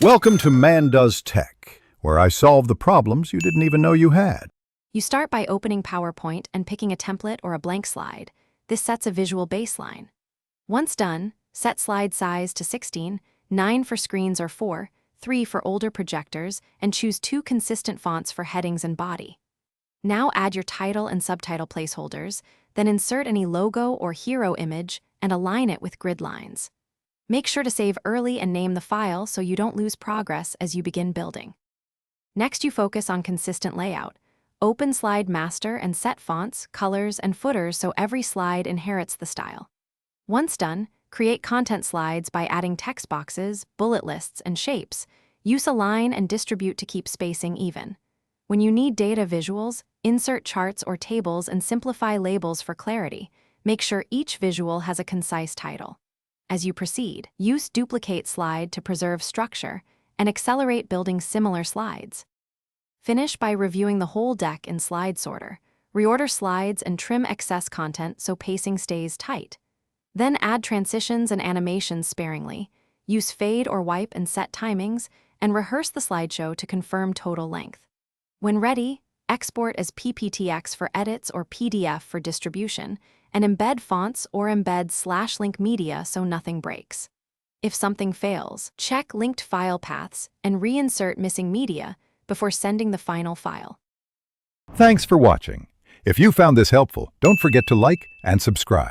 Welcome to Man Does Tech, where I solve the problems you didn't even know you had. You start by opening PowerPoint and picking a template or a blank slide. This sets a visual baseline. Once done, set slide size to 16, 9 for screens or 4, 3 for older projectors, and choose 2 consistent fonts for headings and body. Now add your title and subtitle placeholders, then insert any logo or hero image and align it with grid lines. Make sure to save early and name the file so you don't lose progress as you begin building. Next, you focus on consistent layout. Open Slide Master and set fonts, colors, and footers so every slide inherits the style. Once done, create content slides by adding text boxes, bullet lists, and shapes. Use Align and Distribute to keep spacing even. When you need data visuals, insert charts or tables and simplify labels for clarity. Make sure each visual has a concise title. As you proceed, use Duplicate Slide to preserve structure and accelerate building similar slides. Finish by reviewing the whole deck in Slide Sorter. Reorder slides and trim excess content so pacing stays tight. Then add transitions and animations sparingly. Use fade or wipe and set timings, and rehearse the slideshow to confirm total length. When ready, export as PPTX for edits or PDF for distribution, and embed fonts or embed /link media so nothing breaks. If something fails, check linked file paths and reinsert missing media before sending the final file. Thanks for watching. If you found this helpful, don't forget to like and subscribe.